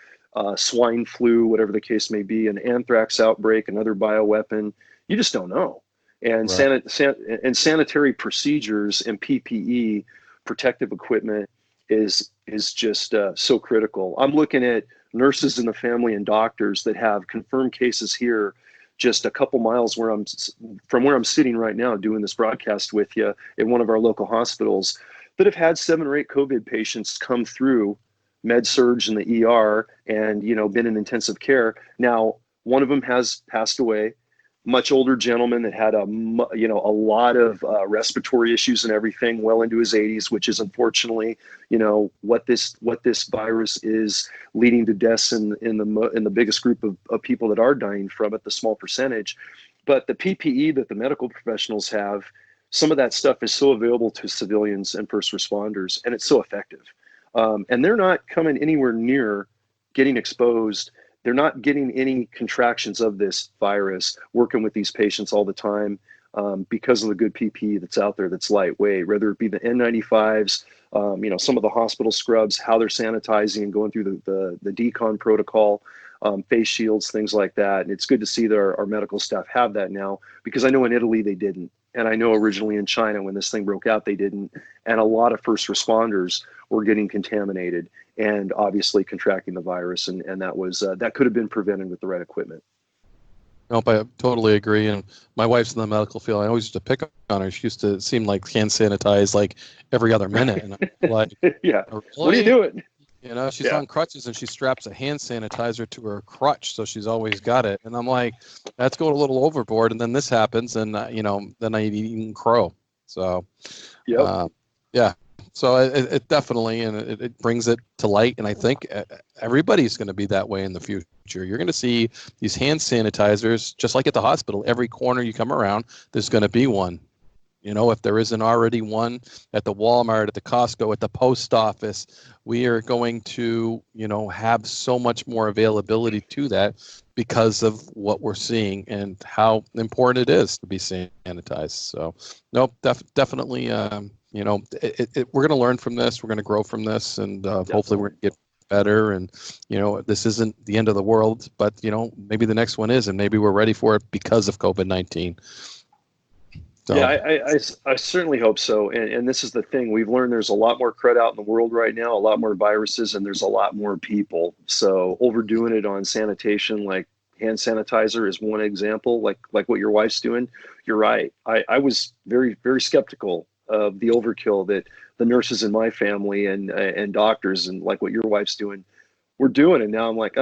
swine flu, whatever the case may be, an anthrax outbreak, another bioweapon. You just don't know. And Right. sanitary procedures and PPE, protective equipment, is just so critical. I'm looking at nurses in the family and doctors that have confirmed cases here, just a couple miles from where I'm sitting right now doing this broadcast with you, in one of our local hospitals, that have had 7 or 8 COVID patients come through med surge in the ER and been in intensive care. Now, one of them has passed away. Much older gentleman that had a lot of respiratory issues and everything, well into his 80s, which is unfortunately what this virus is leading to deaths in the biggest group of people that are dying from it, the small percentage. But the PPE that the medical professionals have, some of that stuff is so available to civilians and first responders, and it's so effective. And they're not coming anywhere near getting exposed. They're not getting any contractions of this virus, working with these patients all the time, because of the good PPE that's out there that's lightweight, whether it be the N95s, some of the hospital scrubs, how they're sanitizing and going through the decon protocol, face shields, things like that. And it's good to see that our medical staff have that now, because I know in Italy they didn't. And I know originally in China, when this thing broke out, they didn't. And a lot of first responders were getting contaminated and obviously contracting the virus. And that was that could have been prevented with the right equipment. Nope, I totally agree. And my wife's in the medical field. I always used to pick on her. She used to seem like hand sanitize like every other minute. And I'm like, yeah, really? What are you doing? She's on crutches and she straps a hand sanitizer to her crutch, so she's always got it. And I'm like, that's going a little overboard. And then this happens, and then I eat crow. So, yeah. So it definitely, and it brings it to light. And I think everybody's going to be that way in the future. You're going to see these hand sanitizers, just like at the hospital. Every corner you come around, there's going to be one. If there isn't already one at the Walmart, at the Costco, at the post office, we are going to, have so much more availability to that because of what we're seeing and how important it is to be sanitized. So, nope, definitely, we're going to learn from this. We're going to grow from this, and hopefully we're going to get better. And, this isn't the end of the world, but, maybe the next one is, and maybe we're ready for it because of COVID-19. So. Yeah, I certainly hope so. And this is the thing. We've learned there's a lot more crud out in the world right now, a lot more viruses, and there's a lot more people. So overdoing it on sanitation, like hand sanitizer is one example, like what your wife's doing. You're right. I was very, very skeptical of the overkill that the nurses in my family and doctors, and like what your wife's doing, were doing. And now I'm like,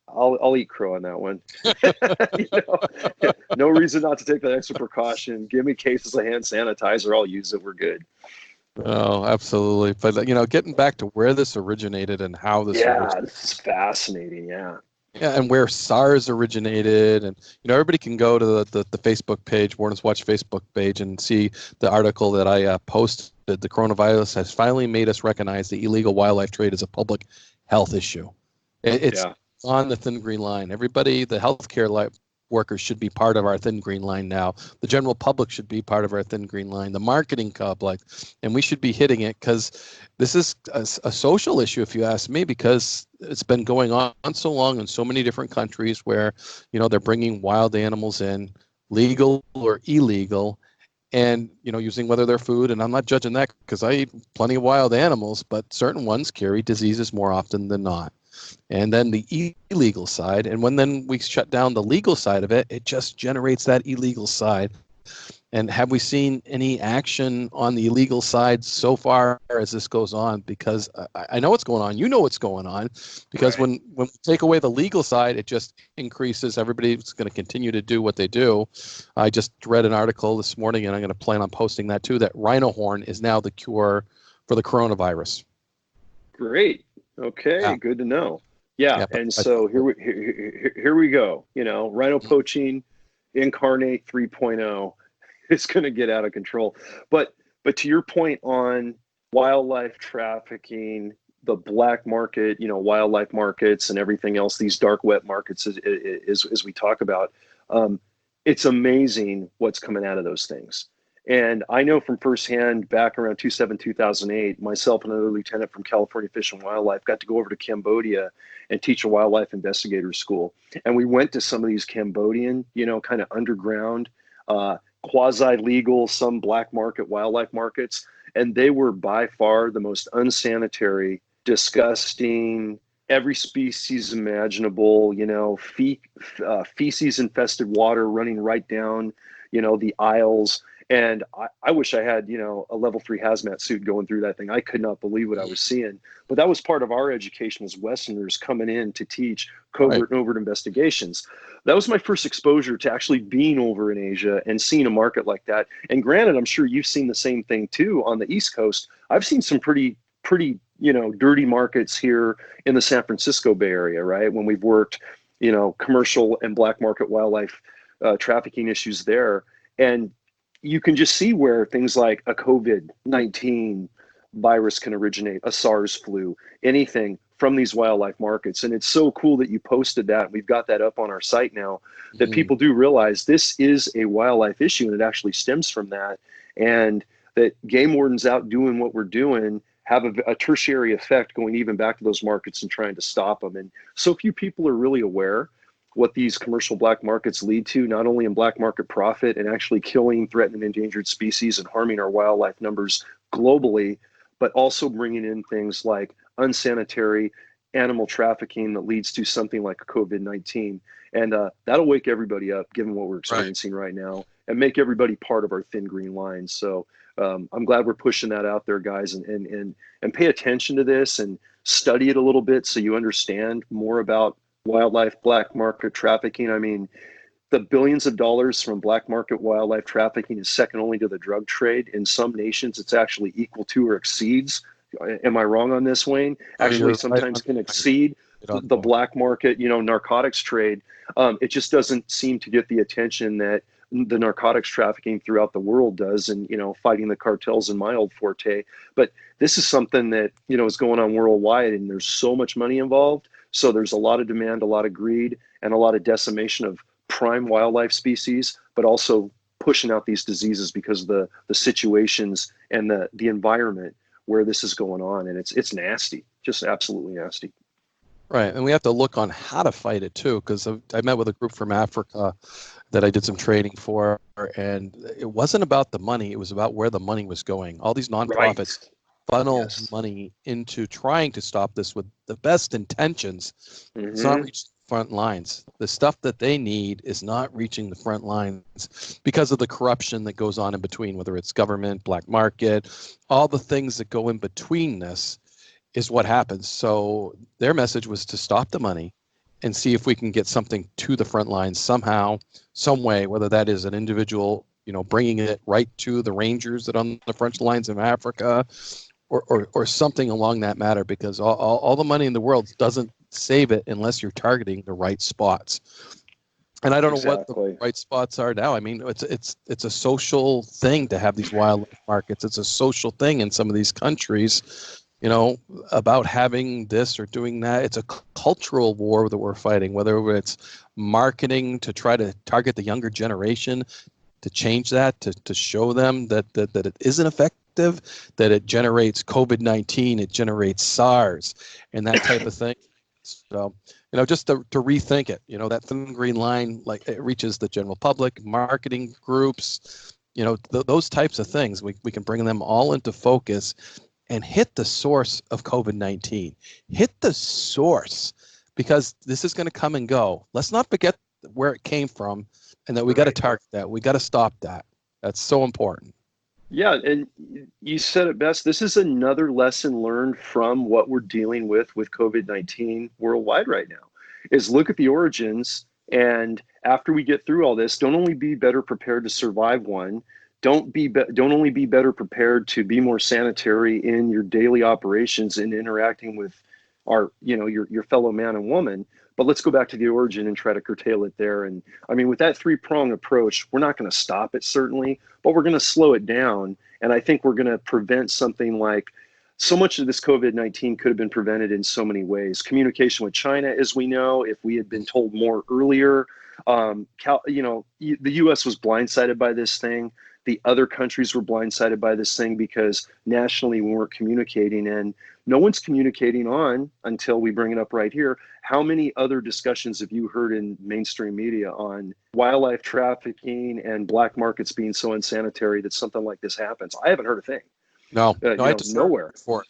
I'll eat crow on that one. No reason not to take that extra precaution. Give me cases of hand sanitizer. I'll use it. We're good. Oh, absolutely. But getting back to where this originated and how this originated. This is fascinating. Yeah, and where SARS originated, and everybody can go to the Facebook page, Warden's Watch Facebook page, and see the article that I posted. The coronavirus has finally made us recognize the illegal wildlife trade as a public health issue. It's on the thin green line. Everybody, the healthcare workers should be part of our thin green line now. The general public should be part of our thin green line. The marketing complex, and we should be hitting it because this is a social issue, if you ask me, because it's been going on so long in so many different countries where, they're bringing wild animals in, legal or illegal, and, using whether they're food. And I'm not judging that because I eat plenty of wild animals, but certain ones carry diseases more often than not. And then the illegal side, and then we shut down the legal side of it, it just generates that illegal side. And have we seen any action on the illegal side so far as this goes on? Because I know what's going on. You know what's going on. Because when we take away the legal side, it just increases. Everybody's going to continue to do what they do. I just read an article this morning, and I'm going to plan on posting that too, that rhino horn is now the cure for the coronavirus. Great. Okay, Good to know. Yeah, and so here we go. Rhino poaching incarnate 3.0 is going to get out of control. But to your point on wildlife trafficking, the black market, wildlife markets and everything else, these dark wet markets, as we talk about, it's amazing what's coming out of those things. And I know from firsthand, back around 2008, myself and another lieutenant from California Fish and Wildlife got to go over to Cambodia and teach a wildlife investigator school. And we went to some of these Cambodian, kind of underground, quasi-legal, some black market wildlife markets. And they were by far the most unsanitary, disgusting, every species imaginable, feces infested water running right down, the aisles. And I wish I had, a level 3 hazmat suit going through that thing. I could not believe what I was seeing. But that was part of our education as Westerners coming in to teach covert and overt investigations. That was my first exposure to actually being over in Asia and seeing a market like that. And granted, I'm sure you've seen the same thing too on the East Coast. I've seen some pretty, dirty markets here in the San Francisco Bay Area, right? When we've worked, commercial and black market wildlife trafficking issues there. And you can just see where things like a COVID-19 virus can originate, a SARS flu, anything from these wildlife markets. And it's so cool that you posted that. We've got that up on our site now, that people do realize this is a wildlife issue and it actually stems from that. And that game wardens out doing what we're doing have a tertiary effect going even back to those markets and trying to stop them. And so few people are really aware what these commercial black markets lead to, not only in black market profit and actually killing threatened and endangered species and harming our wildlife numbers globally, but also bringing in things like unsanitary animal trafficking that leads to something like COVID-19. And that'll wake everybody up, given what we're experiencing right now, and make everybody part of our thin green line. So I'm glad we're pushing that out there, guys, and pay attention to this and study it a little bit so you understand more about wildlife black market trafficking. I mean, the billions of dollars from black market wildlife trafficking is second only to the drug trade. In some nations, it's actually equal to or exceeds. Am I wrong on this, Wayne? Actually, sometimes can exceed the black market, narcotics trade. It just doesn't seem to get the attention that the narcotics trafficking throughout the world does, and fighting the cartels in my old forte. But this is something that is going on worldwide, and there's so much money involved. So there's a lot of demand, a lot of greed, and a lot of decimation of prime wildlife species, but also pushing out these diseases because of the situations and the environment where this is going on. And it's nasty, just absolutely nasty. Right. And we have to look on how to fight it too, because I met with a group from Africa that I did some training for, and it wasn't about the money. It was about where the money was going. All these nonprofits funnel money into trying to stop this with the best intentions. It's not reaching the front lines. The stuff that they need is not reaching the front lines because of the corruption that goes on in between, whether it's government, black market, all the things that go in between this is what happens. So their message was to stop the money and see if we can get something to the front lines somehow, some way, whether that is an individual, bringing it right to the Rangers that are on the front lines of Africa, or something along that matter, because all the money in the world doesn't save it unless you're targeting the right spots. And I don't know what the right spots are now. I mean, it's a social thing to have these wildlife markets. It's a social thing in some of these countries, about having this or doing that. It's a cultural war that we're fighting, whether it's marketing to try to target the younger generation, to change that, to show them that it isn't effective, that it generates COVID-19, it generates SARS, and that type of thing. So, just to rethink it, that thin green line, like it reaches the general public, marketing groups, those types of things. We can bring them all into focus and hit the source of COVID-19. Hit the source, because this is going to come and go. Let's not forget where it came from, and that we got to target that. We got to stop that. That's so important. Yeah, and you said it best. This is another lesson learned from what we're dealing with COVID-19 worldwide right now, is look at the origins. And after we get through all this, don't only be better prepared to survive one, don't only be better prepared to be more sanitary in your daily operations and interacting with your fellow man and woman, but let's go back to the origin and try to curtail it there. And I mean, with that three-prong approach, we're not going to stop it, certainly, but we're going to slow it down. And I think we're going to prevent something like, so much of this COVID-19 could have been prevented in so many ways. Communication with China, as we know, if we had been told more earlier, the US was blindsided by this thing. The other countries were blindsided by this thing because nationally we weren't communicating, and no one's communicating on, until we bring it up right here, how many other discussions have you heard in mainstream media on wildlife trafficking and black markets being so unsanitary that something like this happens? I haven't heard a thing. No, I just nowhere. For it.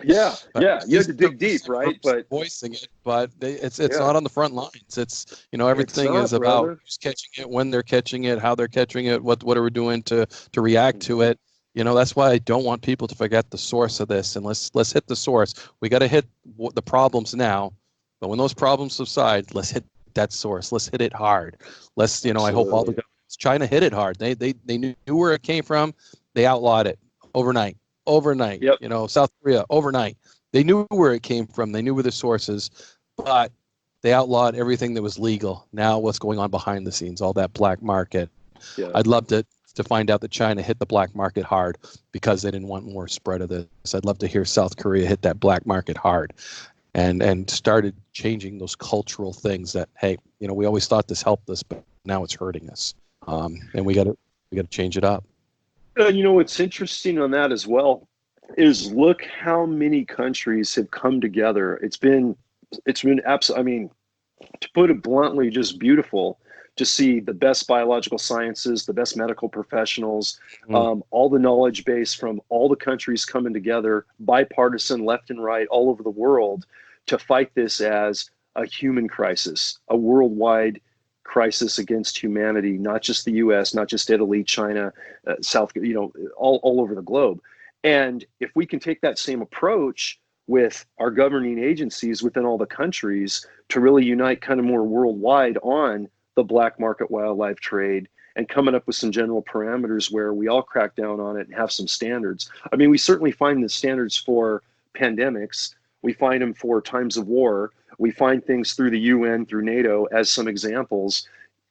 Yeah. You have to dig deep, right? But voicing it, but it's not on the front lines. It's everything is about who's catching it, when they're catching it, how they're catching it, what are we doing to react to it. That's why I don't want people to forget the source of this, and let's hit the source. We got to hit the problems now, but when those problems subside, let's hit that source. Let's hit it hard. Let's I hope all the governments, China hit it hard. They knew where it came from. They outlawed it overnight. Yep. South Korea overnight. They knew where it came from. They knew where the sources, but they outlawed everything that was legal. Now what's going on behind the scenes, all that black market. Yeah. I'd love to find out that China hit the black market hard because they didn't want more spread of this. I'd love to hear South Korea hit that black market hard and started changing those cultural things that, hey, we always thought this helped us, but now it's hurting us. And we got to change it up. What's interesting on that as well is look how many countries have come together. It's been absolutely, I mean, to put it bluntly, just beautiful to see the best biological sciences, the best medical professionals, all the knowledge base from all the countries coming together, bipartisan, left and right, all over the world, to fight this as a human crisis, a worldwide crisis against humanity, not just the US, not just Italy, China, South, all over the globe. And if we can take that same approach with our governing agencies within all the countries to really unite kind of more worldwide on the black market wildlife trade and coming up with some general parameters where we all crack down on it and have some standards. I mean, we certainly find the standards for pandemics. We find them for times of war. We find things through the UN, through NATO as some examples.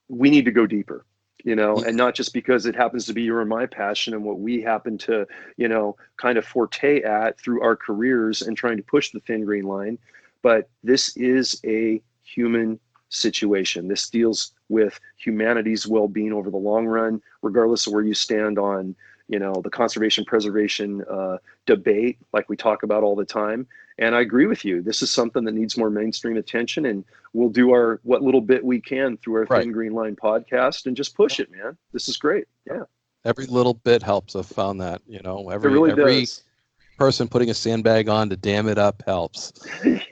We need to go deeper, and not just because it happens to be your and my passion and what we happen to, kind of forte at through our careers and trying to push the thin green line. But this is a human situation. This deals with humanity's well-being over the long run, regardless of where you stand on, the conservation preservation debate, like we talk about all the time. And I agree with you. This is something that needs more mainstream attention, and we'll do what little bit we can through our Thin Green Line podcast and just push it, man. This is great. Yeah. Every little bit helps. I've found that, every person putting a sandbag on to dam it up helps.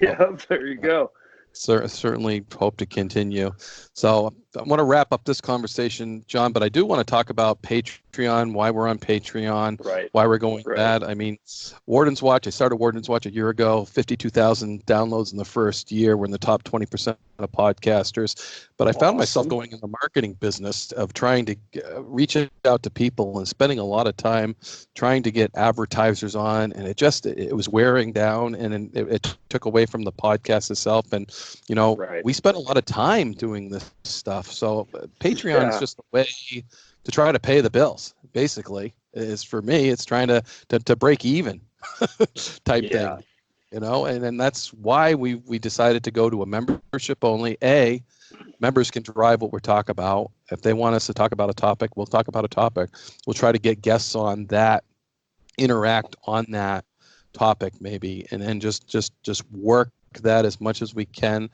Yeah, there you go. Certainly hope to continue. So I want to wrap up this conversation, John, but I do want to talk about Patreon, why we're on Patreon, why we're going that. I mean, Warden's Watch, I started Warden's Watch a year ago, 52,000 downloads in the first year. We're in the top 20% of podcasters. But I found myself going in the marketing business of trying to reach out to people and spending a lot of time trying to get advertisers on. And it was wearing down, and it took away from the podcast itself. And, we spent a lot of time doing this stuff. So Patreon is just a way to try to pay the bills, basically. Is for me, it's trying to break even type thing. And that's why we decided to go to a membership only. Members can drive what we're talking about. If they want us to talk about a topic, we'll talk about a topic. We'll try to get guests on that, interact on that topic maybe, and then just work that as much as we can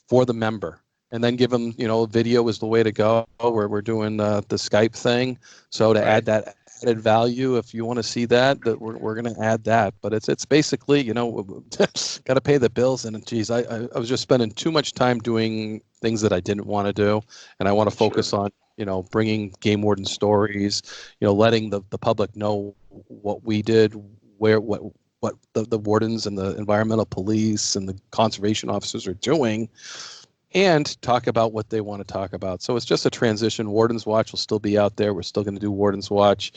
for the member. And then give them, video is the way to go, where we're doing the Skype thing. So to add that added value, if you want to see that we're going to add that. But it's basically, got to pay the bills. And geez, I was just spending too much time doing things that I didn't want to do. And I want to focus on, bringing game warden stories, letting the public know what we did, what the wardens and the environmental police and the conservation officers are doing, and talk about what they want to talk about. So it's just a transition. Warden's Watch will still be out there. We're still going to do Warden's Watch,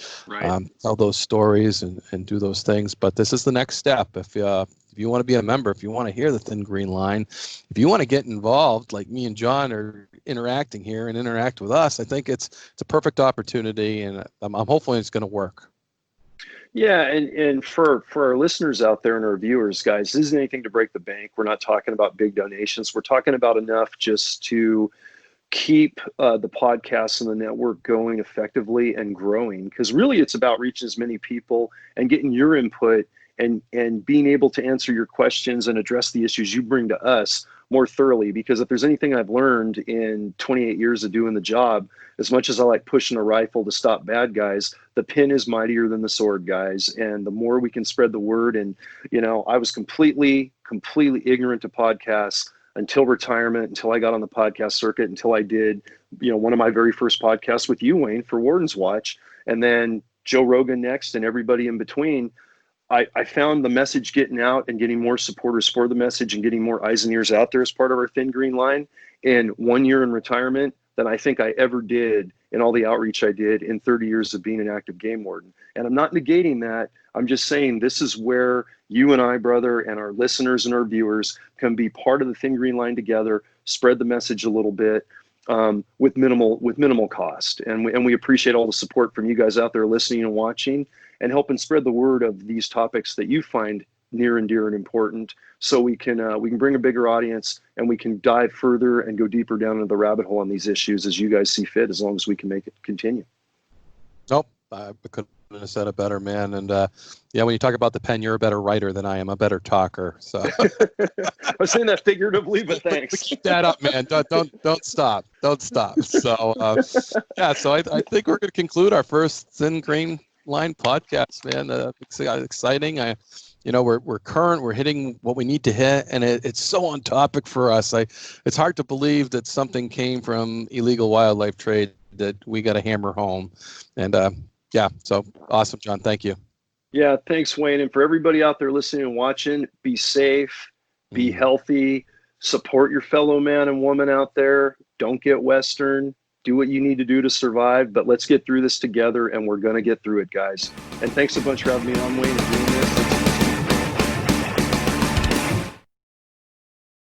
tell those stories and do those things. But this is the next step. If you want to be a member, if you want to hear the Thin Green Line, if you want to get involved, like me and John are interacting here and interact with us, I think it's a perfect opportunity, and I'm hopefully it's going to work. Yeah, and for our listeners out there and our viewers, guys, this isn't anything to break the bank. We're not talking about big donations. We're talking about enough just to keep the podcast and the network going effectively and growing, because really it's about reaching as many people and getting your input and being able to answer your questions and address the issues you bring to us more thoroughly. Because if there's anything I've learned in 28 years of doing the job, as much as I like pushing a rifle to stop bad guys, the pen is mightier than the sword, guys. And the more we can spread the word, and, I was completely ignorant to podcasts until retirement, until I got on the podcast circuit, until I did, one of my very first podcasts with you, Wayne, for Warden's Watch, and then Joe Rogan next and everybody in between. I found the message getting out and getting more supporters for the message and getting more eyes and ears out there as part of our Thin Green Line in 1 year in retirement than I think I ever did in all the outreach I did in 30 years of being an active game warden. And I'm not negating that. I'm just saying this is where you and I, brother, and our listeners and our viewers can be part of the Thin Green Line together, spread the message a little bit with minimal cost. And we appreciate all the support from you guys out there listening and watching, and helping spread the word of these topics that you find near and dear and important, so we can bring a bigger audience, and we can dive further and go deeper down into the rabbit hole on these issues as you guys see fit, as long as we can make it continue. Nope, I couldn't have said it better, man. And when you talk about the pen, you're a better writer than I am, a better talker. So I was saying that figuratively, but thanks. Keep that up, man. Don't stop. Don't stop. So so I think we're going to conclude our first Thin Green Line podcast, man. Exciting. We're current. We're hitting what we need to hit, and it's so on topic for us. It's hard to believe that something came from illegal wildlife trade that we got to hammer home. And so awesome, John. Thank you. Yeah, thanks, Wayne. And for everybody out there listening and watching, be safe, be healthy, support your fellow man and woman out there. Don't get Western. Do what you need to do to survive, but let's get through this together, and we're going to get through it, guys. And thanks a bunch for having me on, Wayne, and doing this.